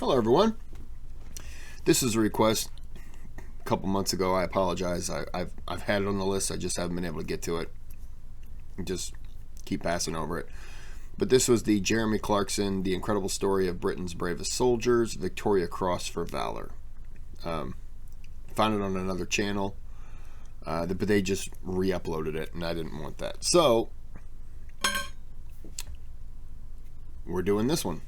Hello everyone. This is a request a couple months ago. I apologize. I've had it on the list. I just haven't been able to get to it. Just keep passing over it. But this was the Jeremy Clarkson, The Incredible Story of Britain's Bravest Soldiers, Victoria Cross for Valor. Found it on another channel, but they just re-uploaded it, and I didn't want that. So we're doing this one.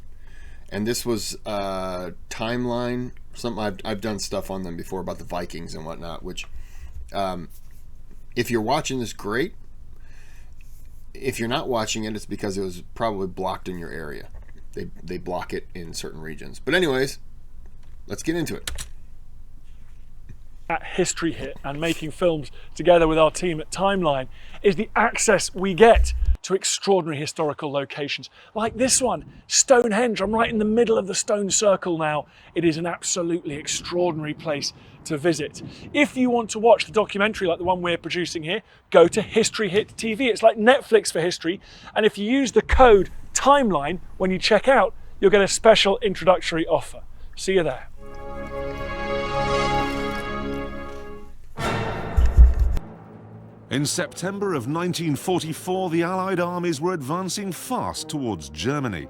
And this was timeline, something I've done stuff on them before about the Vikings and whatnot, which if you're watching this, great. If you're not watching it, it's because it was probably blocked in your area. They block it in certain regions. But anyways, let's get into it. At History Hit and making films together with our team at Timeline is the access we get to extraordinary historical locations like this one, Stonehenge. I'm right in the middle of the stone circle now. It is an absolutely extraordinary place to visit. If you want to watch the documentary like the one we're producing here, go to History Hit TV. It's like Netflix for history, and if you use the code TIMELINE when you check out, you'll get a special introductory offer. See you there. In September of 1944, the Allied armies were advancing fast towards Germany.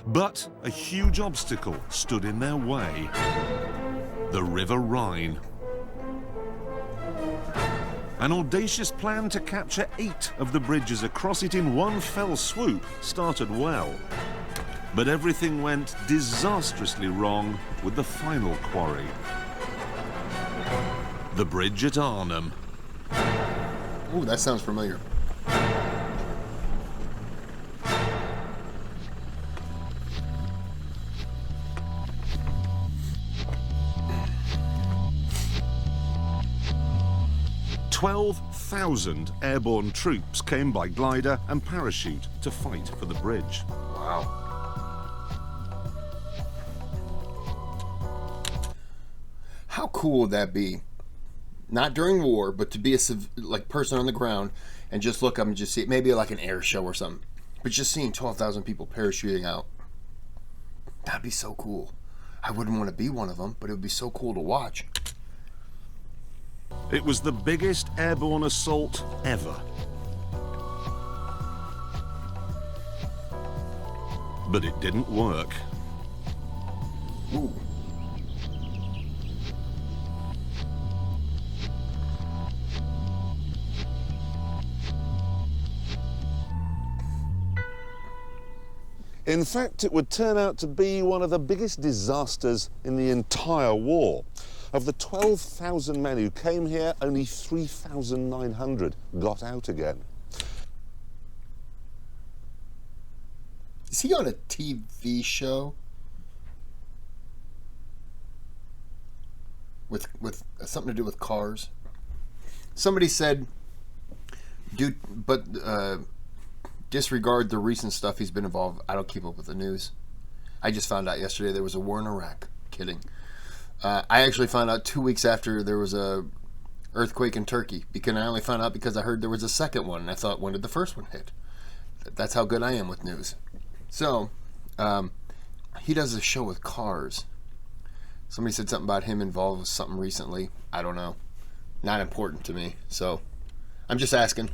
But a huge obstacle stood in their way: the River Rhine. An audacious plan to capture 8 of the bridges across it in one fell swoop started well. But everything went disastrously wrong with the final quarry: the bridge at Arnhem. Ooh, that sounds familiar. "12,000 airborne troops came by glider and parachute to fight for the bridge." Wow. How cool would that be? Not during war, but to be a person on the ground and just look up and just see it. Maybe like an air show or something. But just seeing 12,000 people parachuting out. That'd be so cool. I wouldn't want to be one of them, but it would be so cool to watch. It was the biggest airborne assault ever. But it didn't work. Ooh. In fact, it would turn out to be one of the biggest disasters in the entire war. Of the 12,000 men who came here, only 3,900 got out again. Is he on a TV show? With something to do with cars? Somebody said, dude, but disregard the recent stuff he's been involved. I don't keep up with the news. I just found out yesterday there was a war in Iraq. Kidding. I actually found out 2 weeks after there was a earthquake in Turkey, because I only found out because I heard there was a second one, and I thought, when did the first one hit? That's how good I am with news. So he does a show with cars. Somebody said something about him involved with something recently. I don't know. Not important to me. So I'm just asking.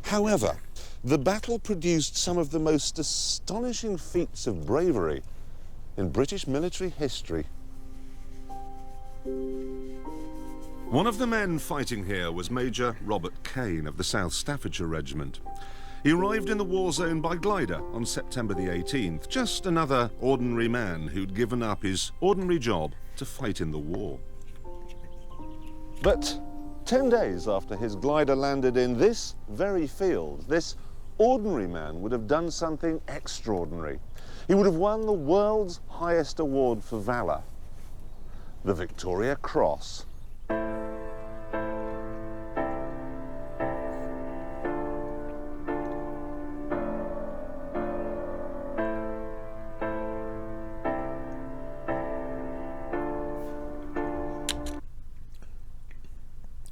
However, the battle produced some of the most astonishing feats of bravery in British military history. One of the men fighting here was Major Robert Kane of the South Staffordshire Regiment. He arrived in the war zone by glider on September the 18th, just another ordinary man who'd given up his ordinary job to fight in the war. But 10 days after his glider landed in this very field, this ordinary man would have done something extraordinary. He would have won the world's highest award for valor, the Victoria Cross.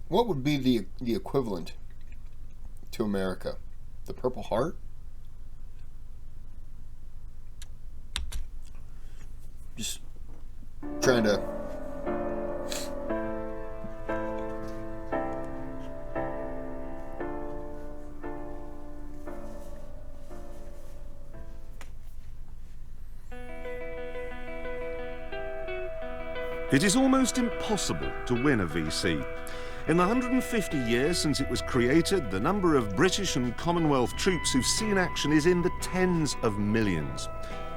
What would be the equivalent to America? The Purple Heart? trying to... It is almost impossible to win a VC. In the 150 years since it was created, the number of British and Commonwealth troops who've seen action is in the tens of millions.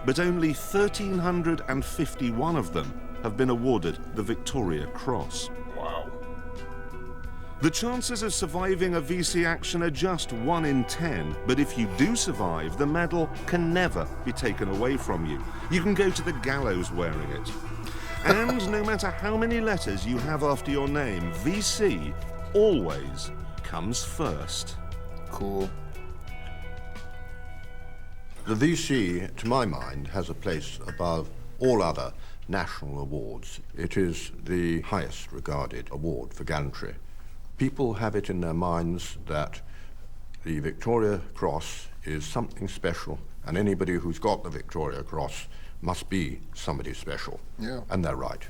But only 1,351 of them have been awarded the Victoria Cross. Wow. The chances of surviving a VC action are just 1 in 10, but if you do survive, the medal can never be taken away from you. You can go to the gallows wearing it. And no matter how many letters you have after your name, VC always comes first. Cool. The VC, to my mind, has a place above all other national awards. It is the highest regarded award for gallantry. People have it in their minds that the Victoria Cross is something special, and anybody who's got the Victoria Cross must be somebody special. Yeah. And they're right.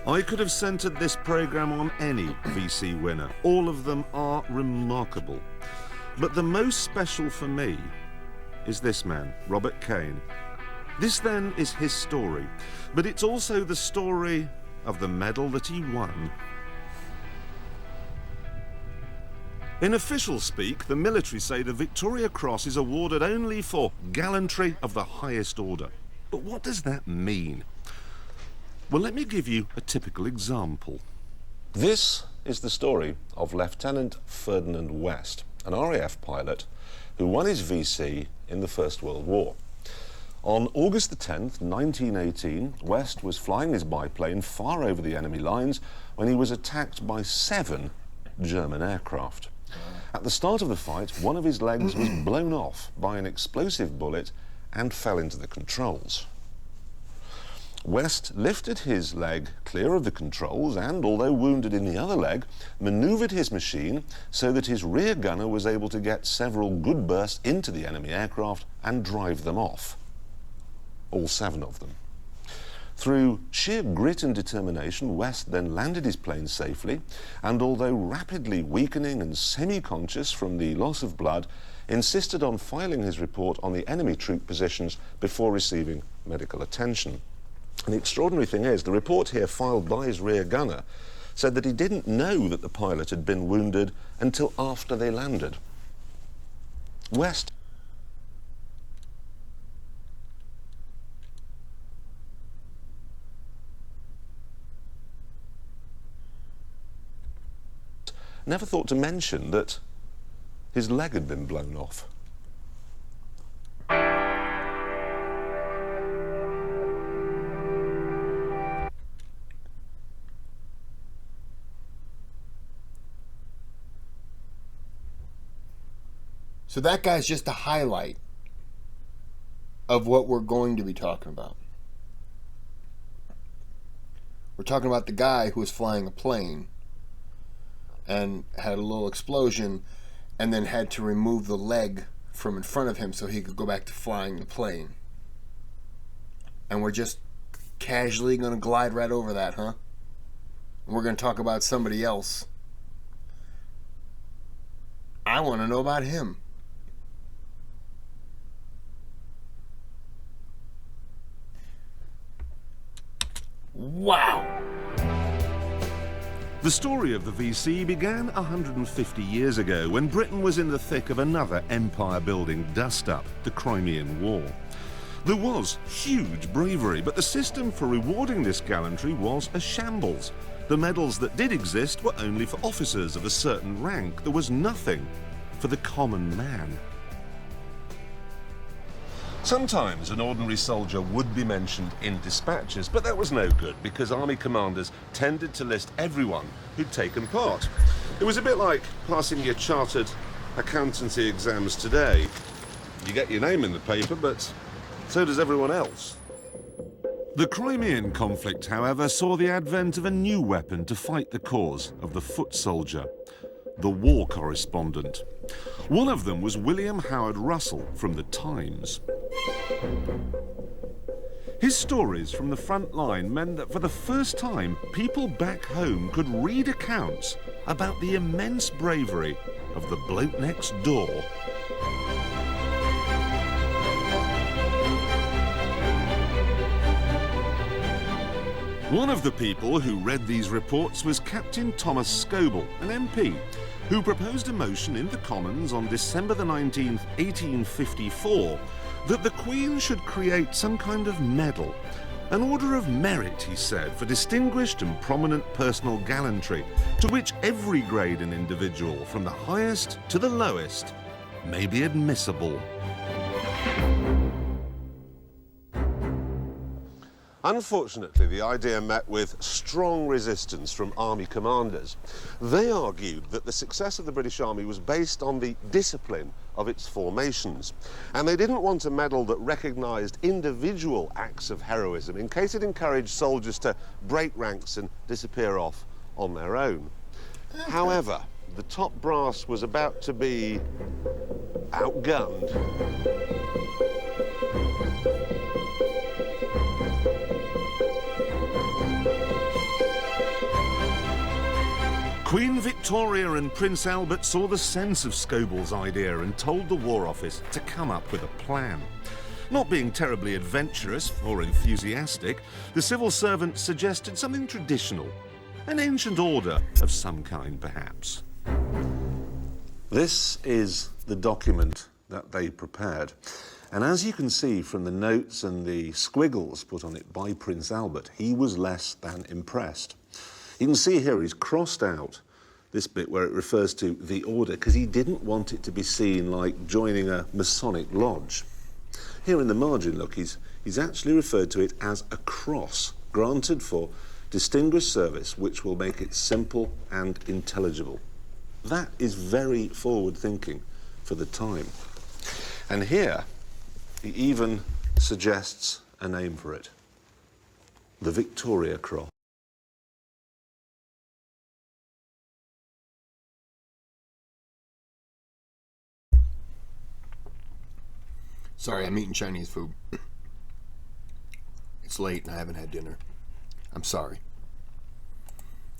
I could have centered this program on any VC winner. All of them are remarkable. But the most special for me is this man, Robert Kane. This then is his story, but it's also the story of the medal that he won. In official speak, the military say the Victoria Cross is awarded only for gallantry of the highest order. But what does that mean? Well, let me give you a typical example. This is the story of Lieutenant Ferdinand West, an RAF pilot who won his VC in the First World War. On August the 10th, 1918, West was flying his biplane far over the enemy lines when he was attacked by 7 German aircraft. At the start of the fight, one of his legs was blown off by an explosive bullet and fell into the controls. West lifted his leg clear of the controls and, although wounded in the other leg, manoeuvred his machine so that his rear gunner was able to get several good bursts into the enemy aircraft and drive them off. All 7 of them. Through sheer grit and determination, West then landed his plane safely, and although rapidly weakening and semi-conscious from the loss of blood, insisted on filing his report on the enemy troop positions before receiving medical attention. And the extraordinary thing is, the report here filed by his rear gunner said that he didn't know that the pilot had been wounded until after they landed. West never thought to mention that his leg had been blown off. So that guy's just a highlight of what we're going to be talking about. We're talking about the guy who was flying a plane and had a little explosion and then had to remove the leg from in front of him so he could go back to flying the plane. And we're just casually going to glide right over that, huh? And we're going to talk about somebody else. I want to know about him. Wow! The story of the VC began 150 years ago when Britain was in the thick of another empire-building dust-up, the Crimean War. There was huge bravery, but the system for rewarding this gallantry was a shambles. The medals that did exist were only for officers of a certain rank. There was nothing for the common man. Sometimes an ordinary soldier would be mentioned in dispatches, but that was no good because army commanders tended to list everyone who'd taken part. It was a bit like passing your chartered accountancy exams today. You get your name in the paper, but so does everyone else. The Crimean conflict, however, saw the advent of a new weapon to fight the cause of the foot soldier, the war correspondent. One of them was William Howard Russell from the Times. His stories from the front line meant that for the first time, people back home could read accounts about the immense bravery of the bloke next door. One of the people who read these reports was Captain Thomas Scoble, an MP, who proposed a motion in the Commons on December the 19th, 1854, that the Queen should create some kind of medal, an order of merit, he said, for distinguished and prominent personal gallantry, to which every grade and individual, from the highest to the lowest, may be admissible. Unfortunately, the idea met with strong resistance from army commanders. They argued that the success of the British Army was based on the discipline of its formations, and they didn't want a medal that recognised individual acts of heroism in case it encouraged soldiers to break ranks and disappear off on their own. However, the top brass was about to be outgunned. Queen Victoria and Prince Albert saw the sense of Scoble's idea and told the War Office to come up with a plan. Not being terribly adventurous or enthusiastic, the civil servant suggested something traditional, an ancient order of some kind, perhaps. This is the document that they prepared. And as you can see from the notes and the squiggles put on it by Prince Albert, he was less than impressed. You can see here he's crossed out this bit where it refers to the order because he didn't want it to be seen like joining a Masonic lodge. Here in the margin, look, he's actually referred to it as a cross granted for distinguished service, which will make it simple and intelligible. That is very forward thinking for the time. And here he even suggests a name for it: the Victoria Cross. Sorry, I'm eating Chinese food. It's late and I haven't had dinner. I'm sorry.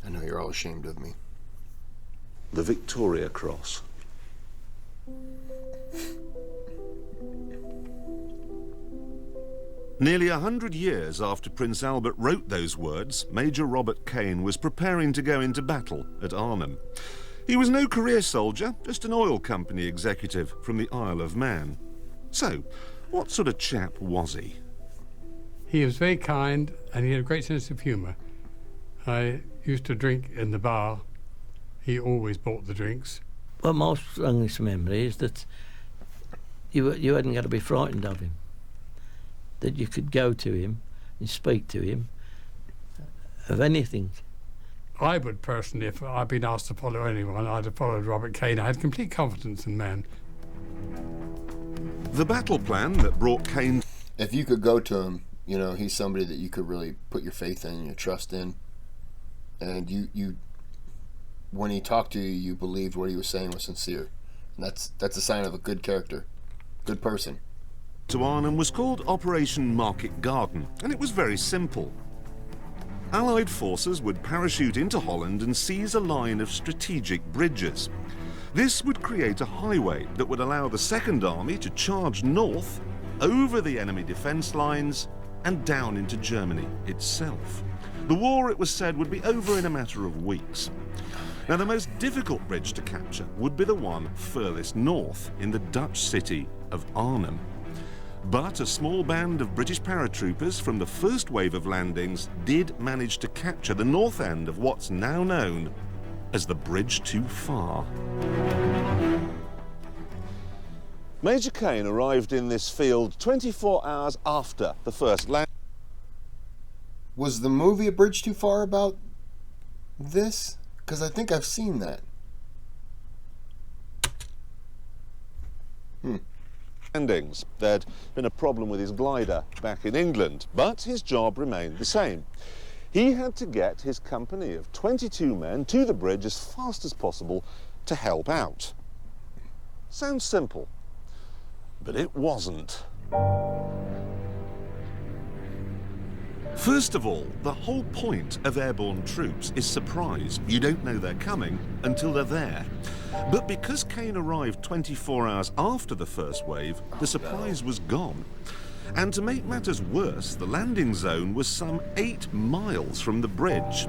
I know you're all ashamed of me. The Victoria Cross. Nearly 100 years after Prince Albert wrote those words, Major Robert Kane was preparing to go into battle at Arnhem. He was no career soldier, just an oil company executive from the Isle of Man. So, what sort of chap was he? He was very kind and he had a great sense of humour. I used to drink in the bar. He always bought the drinks. Well, my strongest memory is that you hadn't got to be frightened of him. That you could go to him and speak to him of anything. I would personally, if I'd been asked to follow anyone, I'd have followed Robert Kane. I had complete confidence in men. The battle plan that brought Kane... If you could go to him, you know, he's somebody that you could really put your faith in and your trust in. And you when he talked to you, you believed what he was saying was sincere. And that's a sign of a good character, good person. to Arnhem was called Operation Market Garden, and it was very simple. Allied forces would parachute into Holland and seize a line of strategic bridges. This would create a highway that would allow the Second Army to charge north, over the enemy defence lines, and down into Germany itself. The war, it was said, would be over in a matter of weeks. Now, the most difficult bridge to capture would be the one furthest north in the Dutch city of Arnhem. But a small band of British paratroopers from the first wave of landings did manage to capture the north end of what's now known as the Bridge Too Far. Major Kane arrived in this field 24 hours after the first land. Was the movie A Bridge Too Far about this? Because I think I've seen that. Landings. There'd been a problem with his glider back in England, but his job remained the same. He had to get his company of 22 men to the bridge as fast as possible to help out. Sounds simple, but it wasn't. First of all, the whole point of airborne troops is surprise. You don't know they're coming until they're there. But because Kane arrived 24 hours after the first wave, the surprise was gone. And to make matters worse, the landing zone was some 8 miles from the bridge.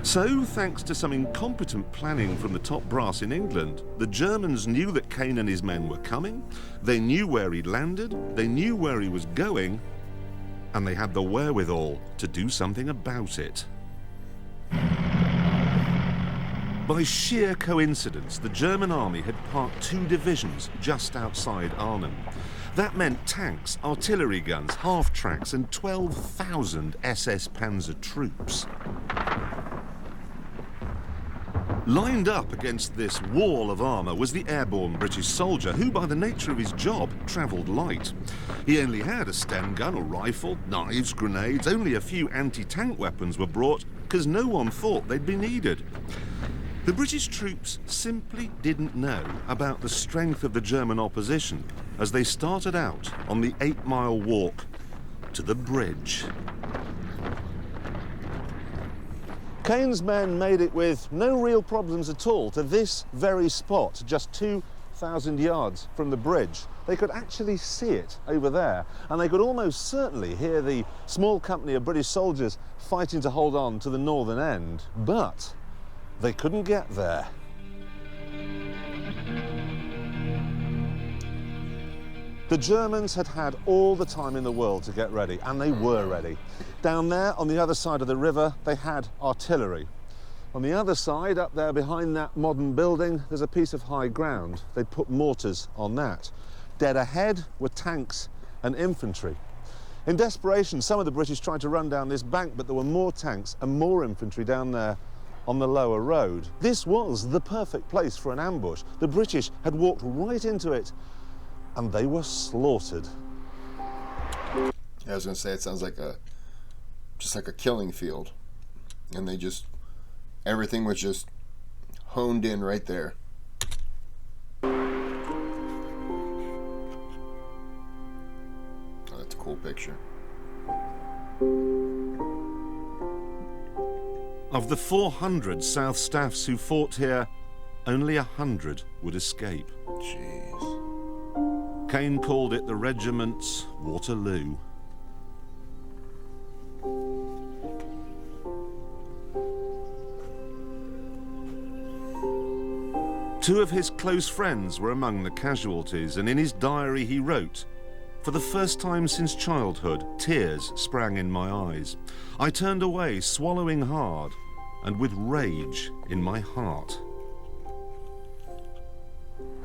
So, thanks to some incompetent planning from the top brass in England, the Germans knew that Kane and his men were coming, they knew where he'd landed, they knew where he was going, and they had the wherewithal to do something about it. By sheer coincidence, the German army had parked 2 divisions just outside Arnhem. That meant tanks, artillery guns, half-tracks, and 12,000 SS Panzer troops. Lined up against this wall of armour was the airborne British soldier, who, by the nature of his job, travelled light. He only had a Sten gun or rifle, knives, grenades. Only a few anti-tank weapons were brought, because no one thought they'd be needed. The British troops simply didn't know about the strength of the German opposition as they started out on the 8-mile walk to the bridge. Kane's men made it with no real problems at all to this very spot, just 2,000 yards from the bridge. They could actually see it over there, and they could almost certainly hear the small company of British soldiers fighting to hold on to the northern end. But they couldn't get there. The Germans had had all the time in the world to get ready, and they were ready. Down there, on the other side of the river, they had artillery. On the other side, up there behind that modern building, there's a piece of high ground. They'd put mortars on that. Dead ahead were tanks and infantry. In desperation, some of the British tried to run down this bank, but there were more tanks and more infantry down there on the lower road. This was the perfect place for an ambush. The British had walked right into it, and they were slaughtered. I was going to say, it sounds like just like a killing field. And they just, everything was just honed in right there. Oh, that's a cool picture. Of the 400 South Staffs who fought here, only 100 would escape. Jeez. Kane called it the regiment's Waterloo. Two of his close friends were among the casualties, and in his diary he wrote, "For the first time since childhood, tears sprang in my eyes. I turned away, swallowing hard, and with rage in my heart."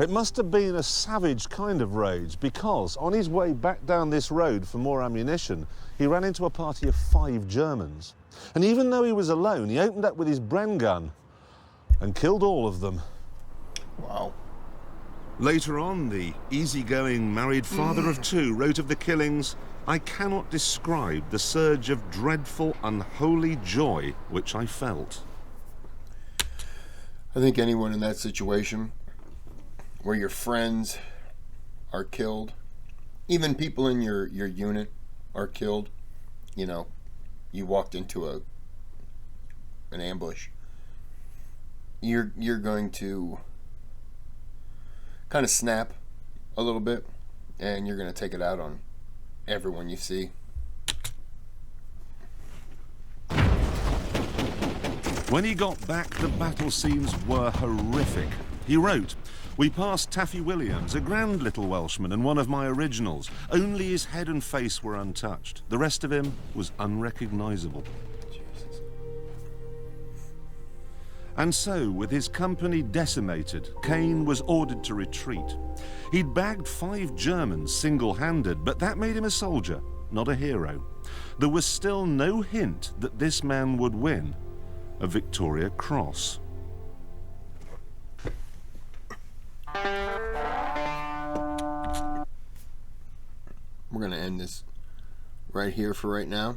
It must have been a savage kind of rage, because on his way back down this road for more ammunition, he ran into a party of 5 Germans. And even though he was alone, he opened up with his Bren gun and killed all of them. Wow. Later on, the easygoing married father of 2 wrote of the killings, "I cannot describe the surge of dreadful, unholy joy which I felt." I think anyone in that situation where your friends are killed, even people in your unit are killed, you know, you walked into an ambush, you're going to kind of snap a little bit, and you're going to take it out on everyone you see. When he got back, the battle scenes were horrific. He wrote, "We passed Taffy Williams, a grand little Welshman and one of my originals. Only his head and face were untouched. The rest of him was unrecognisable." And so, with his company decimated, Kane was ordered to retreat. He'd bagged 5 Germans single-handed, but that made him a soldier, not a hero. There was still no hint that this man would win a Victoria Cross. We're going to end this right here for right now.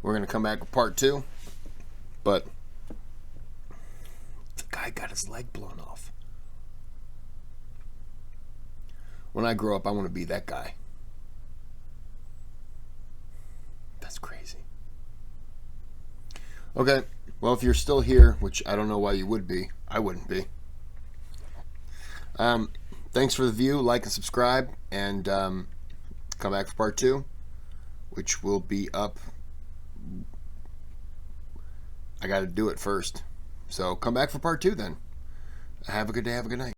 We're going to come back with part 2. But the guy got his leg blown off. When I grow up, I want to be that guy. Okay, well, if you're still here, which I don't know why you would be, I wouldn't be. Thanks for the view, like and subscribe, and come back for part 2, which will be up. I got to do it first. So come back for part 2 then. Have a good day, have a good night.